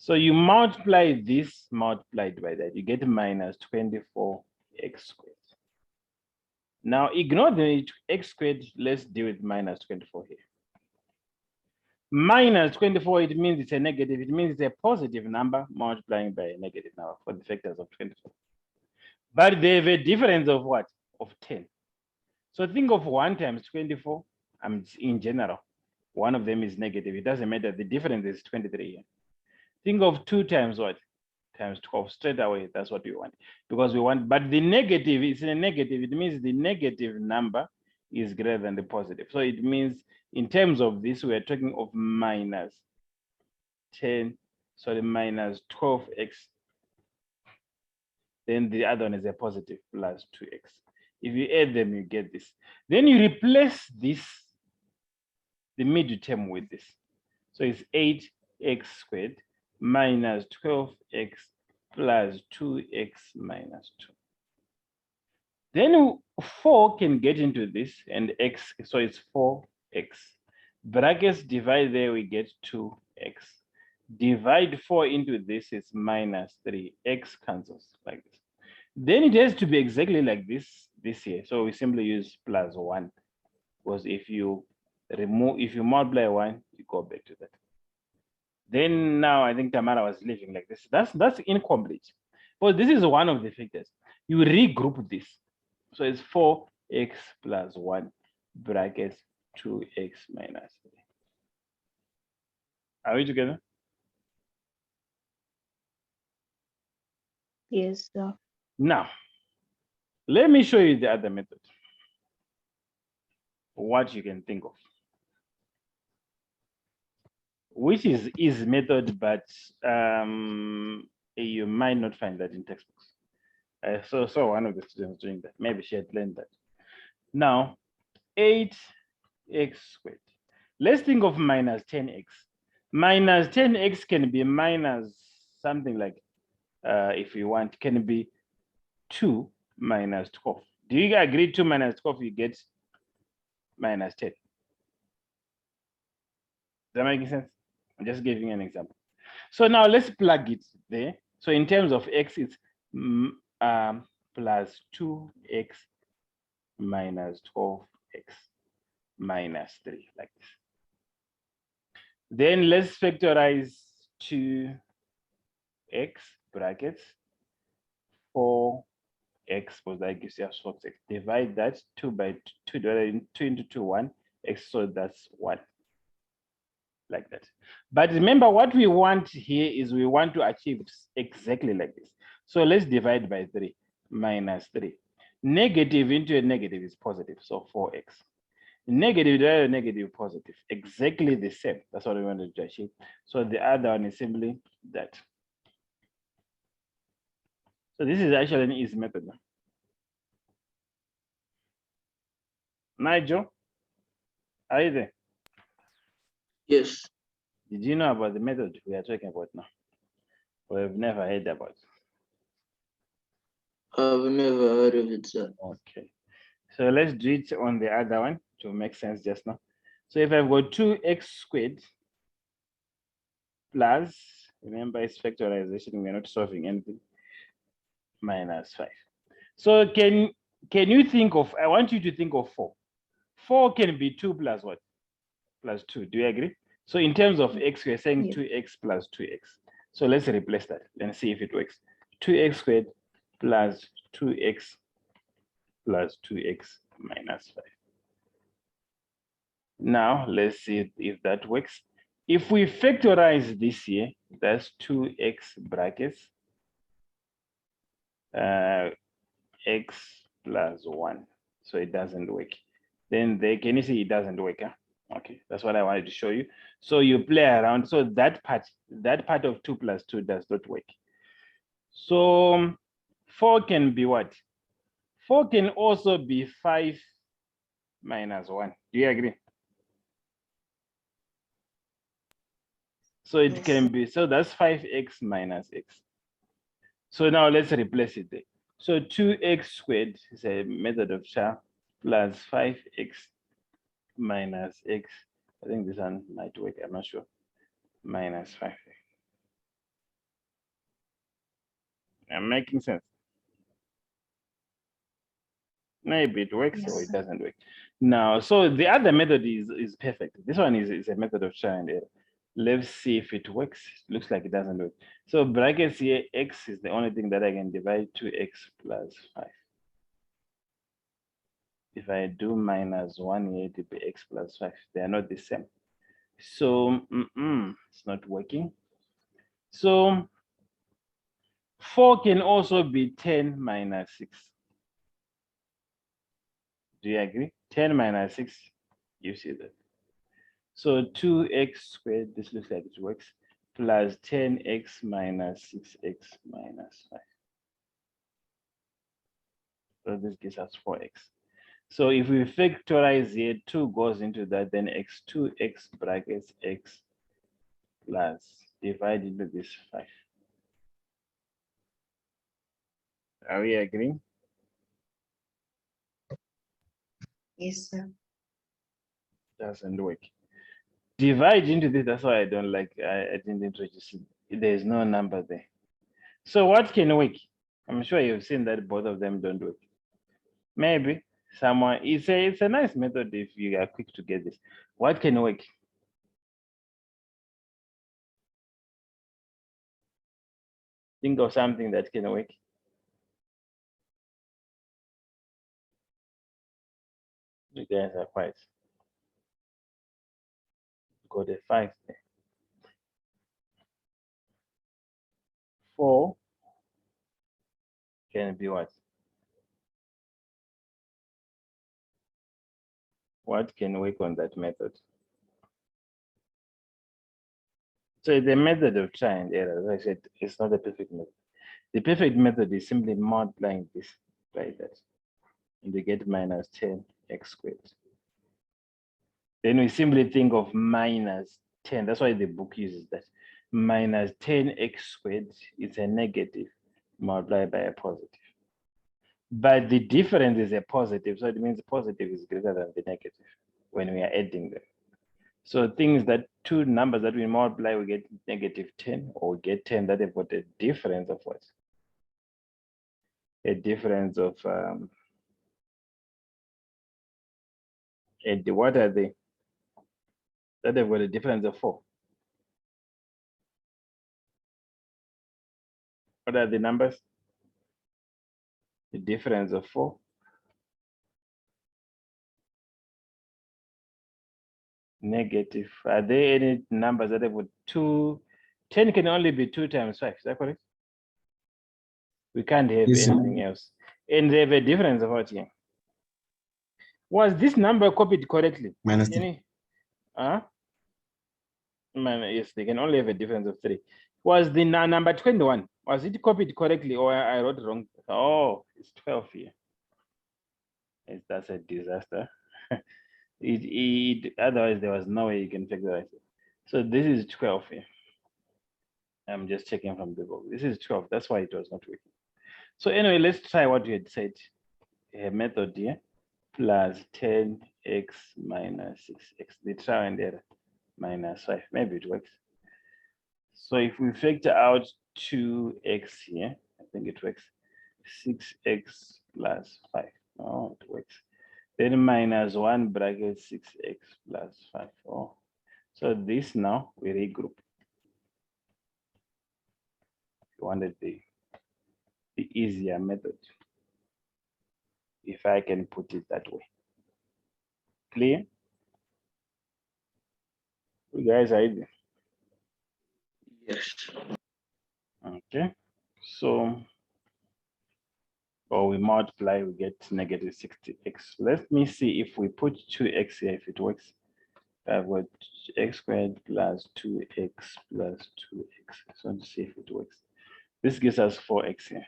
So you multiply this multiplied by that, you get minus 24x squared. Now ignore the x squared, let's deal with minus 24 here. Minus 24, it means it's a negative, it means it's a positive number multiplying by a negative number for the factors of 24. But they have a difference of what? Of 10. So think of 1 times 24, in general. One of them is negative, it doesn't matter, the difference is 23 here. Think of 2 times what? Times 12, straight away, that's what we want. Because we want, but the negative is a negative, it means the negative number is greater than the positive. So it means in terms of this, we are talking of minus 12x. Then the other one is a positive plus 2x. If you add them, you get this. Then you replace this, the middle term with this. So it's 8x squared minus 12x plus 2x minus 2. Then 4 can get into this and x, so it's 4x. Brackets divide there, we get 2x. Divide 4 into this, it's minus 3, x cancels like this. Then it has to be exactly like this here. So we simply use plus 1, because if you multiply 1, you go back to that. Then now I think Tamara was leaving like this. That's incomplete. But this is one of the factors. You regroup this. So it's 4x plus 1 brackets 2x minus 3. Are we together? Yes, sir. Now, let me show you the other method. What you can think of. Which is easy method, but you might not find that in textbooks. I saw one of the students doing that. Maybe she had learned that. Now, 8x squared. Let's think of minus 10x. Minus 10x can be minus something like, if you want, can be 2 minus 12. Do you agree 2 minus 12, you get minus 10? Does that make sense? I'm just giving an example. So now let's plug it there. So in terms of x, it's plus 2x minus 12x minus 3, like this. Then let's factorize 2x brackets 4x, because that gives us 4x. Divide that 2 by 2, 2 into 2, 1 x, so that's 1. Like that. But remember, what we want here is we want to achieve exactly like this. So let's divide by 3 minus 3. Negative into a negative is positive, so 4x. Negative divided by negative, positive, exactly the same. That's what we wanted to achieve. So the other one is simply that. So this is actually an easy method. Nigel, are you there? Yes. Did you know about the method we are talking about now? Or have never heard about it? I've never heard of it, sir. Okay. So let's do it on the other one to make sense just now. So if I've got 2x squared plus, remember it's factorization, we're not solving anything, minus 5. So can you think of, I want you to think of 4. 4 can be 2 plus what? Plus 2, do you agree? So in terms of x, we're saying 2x plus 2x. So let's replace that and see if it works. 2x squared plus 2x plus 2x minus 5. Now let's see if that works. If we factorize this here, that's 2x brackets x plus 1. So it doesn't work. Then can you see it doesn't work? Huh? Okay, that's what I wanted to show you. So you play around. So that part of 2 plus 2 does not work. So 4 can be what? 4 can also be 5 minus 1. Do you agree? So it can be, so that's 5x minus x. So now let's replace it there. So 2x squared is a method of char plus 5x minus x. I think this one might work, I'm not sure. Minus 5. I'm making sense. Maybe it works or Yes. it doesn't work. Now, so the other method is perfect. This one is a method of trial and error. Let's see if it works. Looks like it doesn't work. So brackets here, x is the only thing that I can divide 2x plus 5. If I do minus 1 here, it will be x plus 5. They are not the same. So it's not working. So 4 can also be 10 minus 6. Do you agree? 10 minus 6, you see that. So 2x squared, this looks like it works, plus 10x minus 6x minus 5. So this gives us 4x. So if we factorize here, 2 goes into that, then x2, x brackets x plus divide into this 5. Are we agreeing? Yes, sir. Doesn't work. Divide into this, that's why I don't like, I didn't introduce it. There's no number there. So what can work? I'm sure you've seen that both of them don't work. Maybe someone, it's a nice method if you are quick to get this. What can work? Think of something that can work. You guys are quiet. Got a 5 there. 4 can be what? What can work on that method? So the method of try and error, as I said, it's not a perfect method. The perfect method is simply multiplying this by that. And you get minus 10x squared. Then we simply think of minus 10. That's why the book uses that. Minus 10x squared is a negative multiplied by a positive. But the difference is a positive, so it means positive is greater than the negative when we are adding them. So things that two numbers that we multiply, we get negative 10, or we get 10 that have got a difference of what? A difference of, what are they? That have got a difference of 4. What are the numbers? The difference of 4. Negative. Are there any numbers that have got 2? 10 can only be 2 times 5. Is that correct? We can't have Yes, sir. anything else. And they have a difference of what here? Was this number copied correctly? Minus Any? Yes, they can only have a difference of 3. Was the number 21? Was it copied correctly or I wrote wrong? Oh, it's 12 here. That's a disaster. Otherwise there was no way you can factorize it. So this is 12 here. I'm just checking from the book. This is 12. That's why it was not working. So anyway, let's try what we had said. A method here plus 10x minus 6x. The trial and error minus 5. Maybe it works. So if we factor out 2x here, I think it works. 6x plus 5. Oh, it works. Then minus 1 bracket 6x plus 5. Oh, so this now we regroup. We wanted the easier method, if I can put it that way. Clear? You guys are in? Yes. Okay. So, or we multiply, we get negative 60x. Let me see if we put 2x here, if it works. I've got x squared plus 2x plus 2x. So let's see if it works. This gives us 4x here.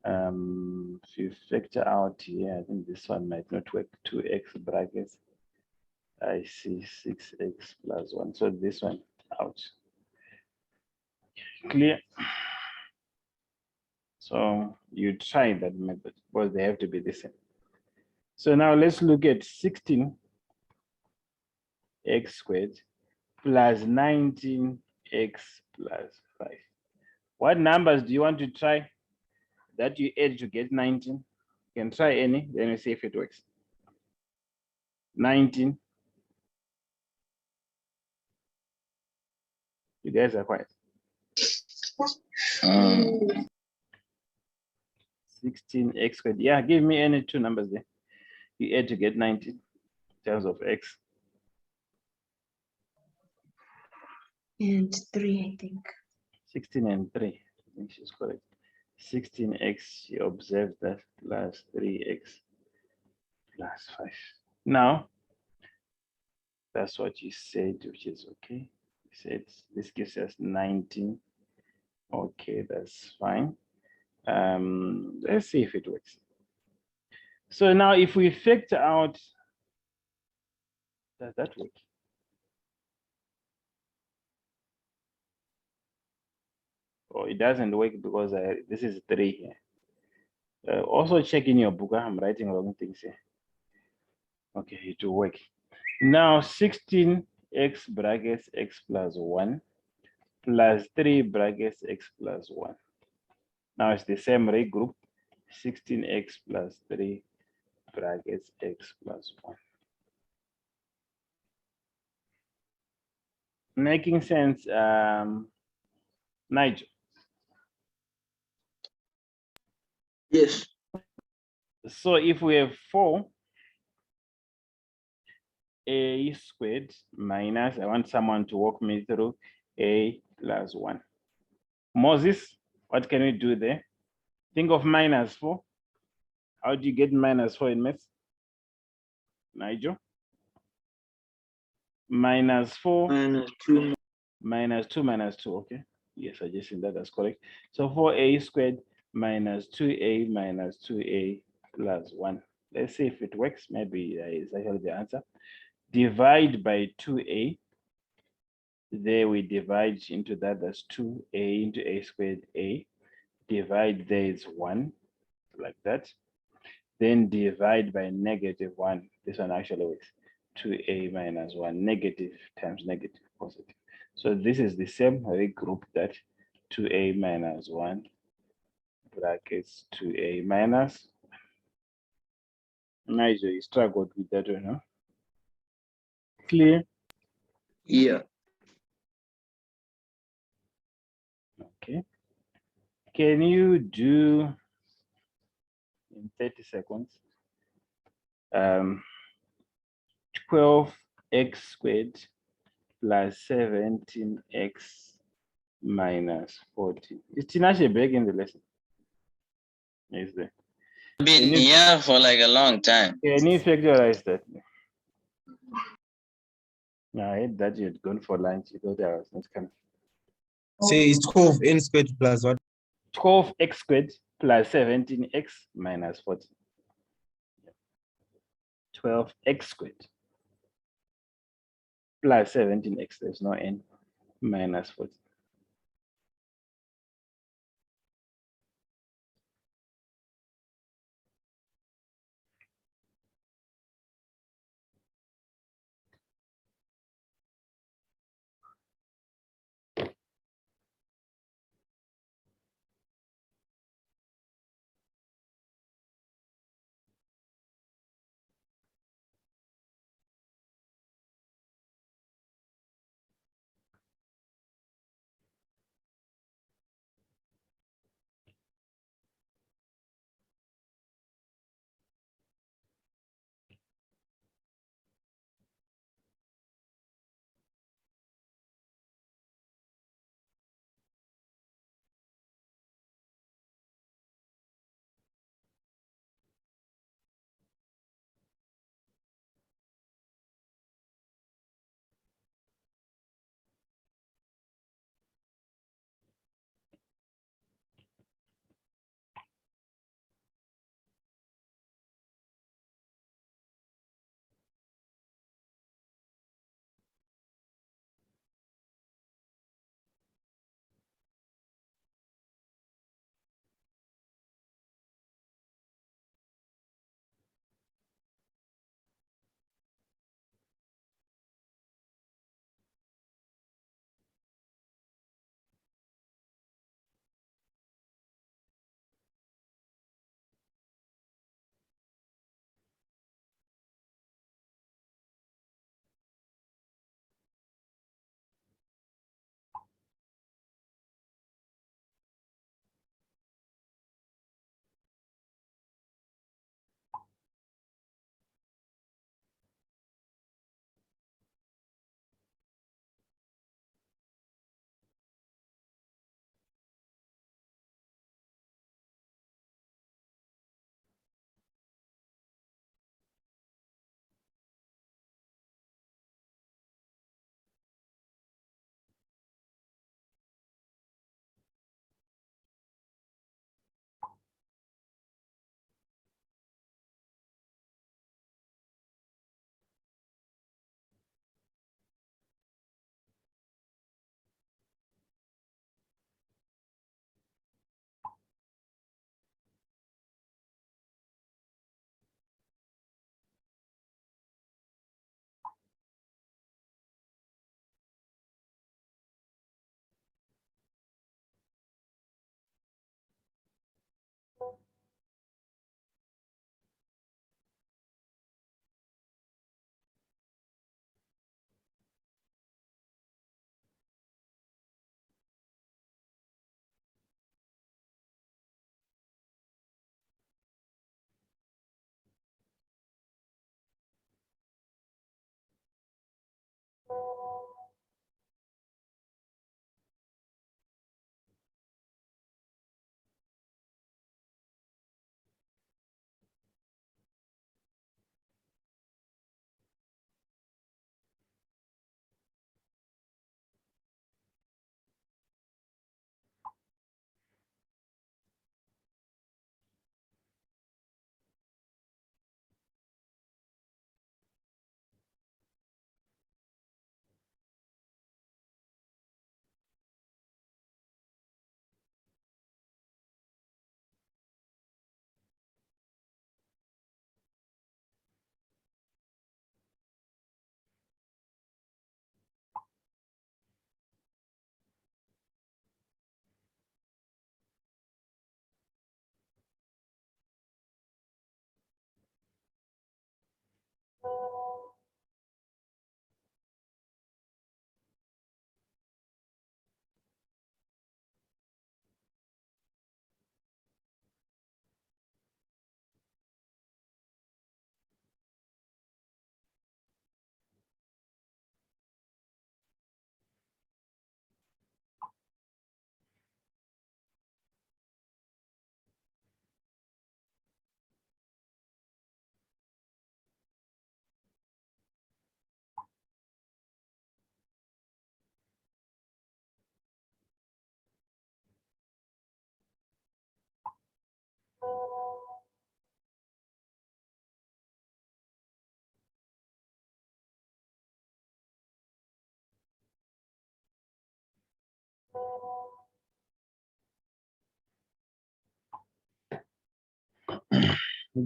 If you factor out here, I think this one might not work. 2x brackets. I see 6x plus 1. So this one out. Clear? So you try that method, but they have to be the same. So now let's look at 16x squared plus 19x plus 5. What numbers do you want to try that you add to get 19? You can try any, then we see if it works. 19. You guys are quiet. 16x squared. Yeah, give me any two numbers there. You add to get 19 in terms of x. And 3, I think. 16 and 3. I think she's correct. 16x, you observe that, plus 3x plus 5. Now, that's what you said, which is okay. You said this gives us 19. Okay, that's fine. Let's see if it works. So now if we factor out, does that work? Oh, it doesn't work because this is 3 here. Also check in your book. I'm writing wrong things here. Okay, it will work. Now 16x brackets x plus 1 plus 3 brackets x plus 1. Now it's the same regroup. 16x plus 3 brackets x plus 1. Making sense, Nigel? Yes. So if we have 4a squared minus, I want someone to walk me through a plus 1. Moses, what can we do there? Think of minus 4. How do you get minus 4 in maths? Nigel? Minus 4. -2. Minus 2 minus 2, okay. Yes, I just think that's correct. So 4a squared minus 2a minus 2a plus 1. Let's see if it works. Maybe it's actually the answer. Divide by 2a. There we divide into that. That's 2a into a squared a. Divide there is 1, like that. Then divide by -1. This one actually works. 2a minus 1, negative times negative, positive. So this is the same regroup that 2a minus 1 brackets 2a minus. Nigel, you struggled with that one, huh? Clear? Yeah. Okay. Can you do in 30 seconds? 12x squared plus 17x minus 40. Is Tinashe back in the lesson? Is there? Been here for like a long time. Can you factorize that? I hate that you had gone for lunch. You thought I was not coming. Say it's 12n squared plus what? 12x squared plus 17x minus 40. 12x squared plus 17x, there's no n, minus 40.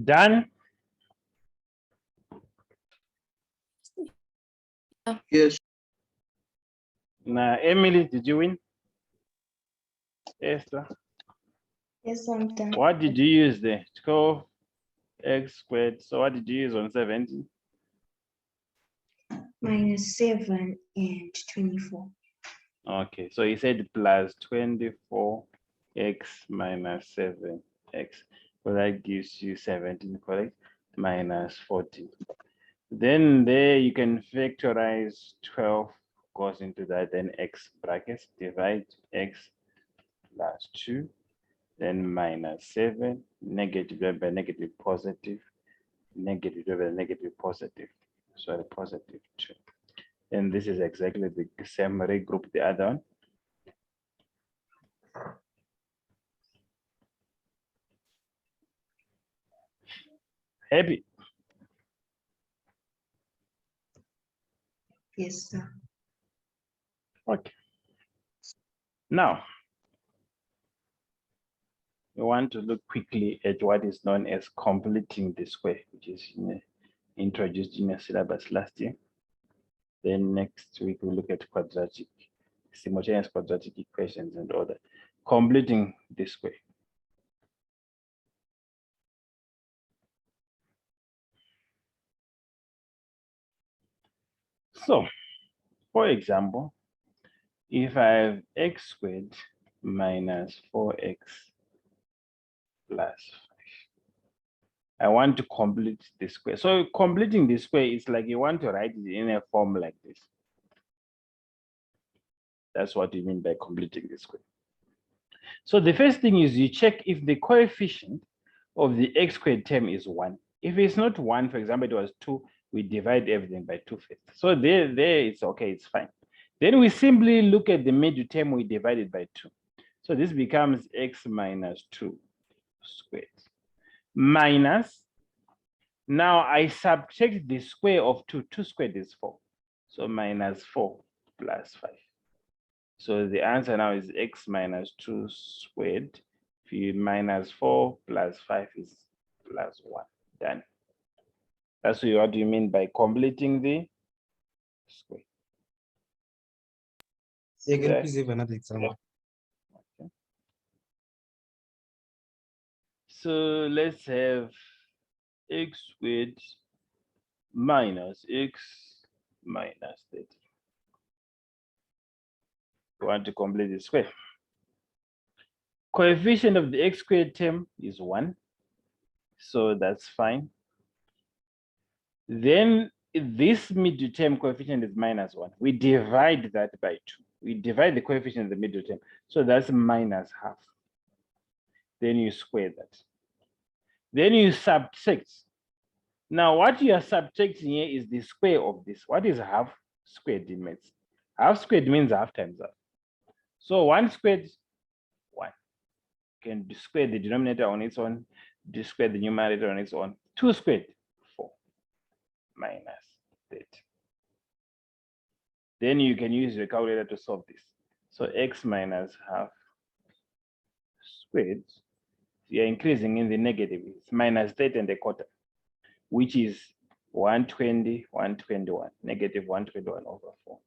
Done. Yes. Now, Emily, did you win? Esther, Yes, I'm done. what did you use there? 12x². So what did you use on 17? -7 and 24. Okay, so he said plus 24x minus 7x. Well, that gives you 17, correct? Minus 14. Then there you can factorize 12 goes into that, then x brackets, divide x plus 2, then minus 7, negative divided by negative positive, negative divided by negative positive, sorry, positive 2. And this is exactly the same regroup the other one. Happy? Yes, sir. Okay. Now, we want to look quickly at what is known as completing the square, which is introduced in your syllabus last year. Then next week, we'll look at quadratic, simultaneous quadratic equations and all that. Completing the square. So, for example, if I have x² minus 4x plus 5, I want to complete the square. So completing the square is like you want to write it in a form like this. That's what we mean by completing the square. So the first thing is you check if the coefficient of the x² term is 1. If it's not 1, for example, it was 2, we divide everything by 2 first. So there it's okay, it's fine. Then we simply look at the middle term, we divide it by 2. So this becomes x minus 2 squared. Minus, now I subtract the square of 2. 2 squared is 4. So minus 4 plus 5. So the answer now is x minus 2 squared. If you minus 4 plus 5 is plus 1. Done. That's what you mean by completing the square. Yeah, can you Okay. please have another example? Okay. So let's have x² minus x minus 30. We want to complete the square. Coefficient of the x² term is 1. So that's fine. Then this middle term coefficient is -1. We divide that by 2. We divide the coefficient of the middle term. So that's -½ Then you square that. Then you subtract. Now, what you are subtracting here is the square of this. What is half squared in maths? Half squared means half times half. So 1 squared, 1. You can square the denominator on its own, square the numerator on its own. 2 squared, 4 minus 30. Then you can use your calculator to solve this. So x minus half squared, you're increasing in the negative, it's -30¼ which is 120, 121, -121/4.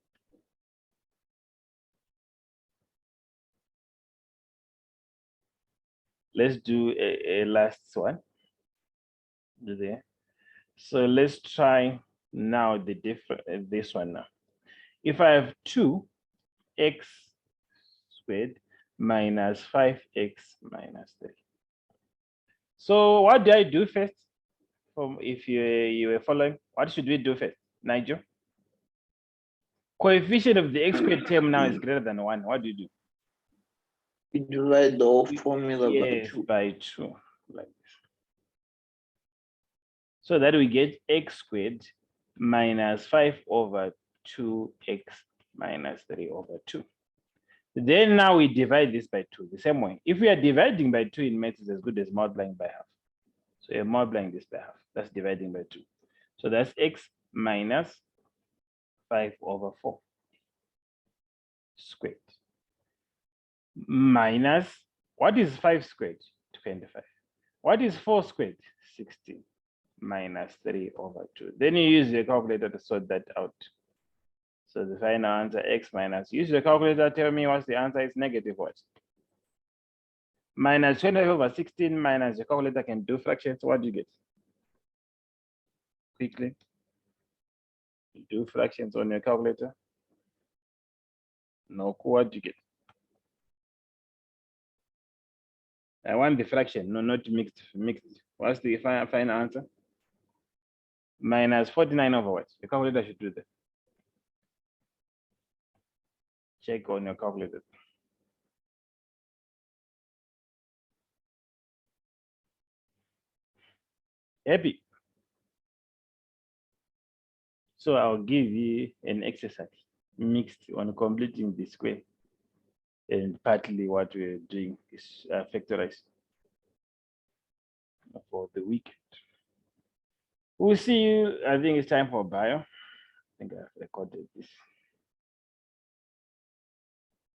Let's do a last one there. So let's try now the different this one now. If I have 2x squared minus 5x minus 3. So what do I do first? If you were following, what should we do first, Nigel? Coefficient of the x squared term now is greater than 1. What do you do? We divide the whole formula Yes, by 2. by 2, like this. So that we get x squared minus 5/2x minus 3/2. Then now we divide this by 2, the same way. If we are dividing by 2 in maths, it's as good as multiplying by half. So you're multiplying this by half. That's dividing by 2. So that's x minus 5/4 squared. Minus, what is 5 squared? 25. What is 4 squared? 16. Minus 3/2. Then you use your calculator to sort that out. So the final answer, x minus, use your calculator, tell me what's the answer, it's negative what? Minus 25/16 minus, your calculator can do fractions, what do you get? Quickly. Do fractions on your calculator. No, what do you get? I want the fraction, no, not mixed. What's the final answer? Minus 49/what? The calculator should do that. Check on your calculator. Happy? So I'll give you an exercise mixed on completing the square. And partly what we're doing is factorize for the weekend. We'll see you. I think it's time for bio. I think I've recorded this.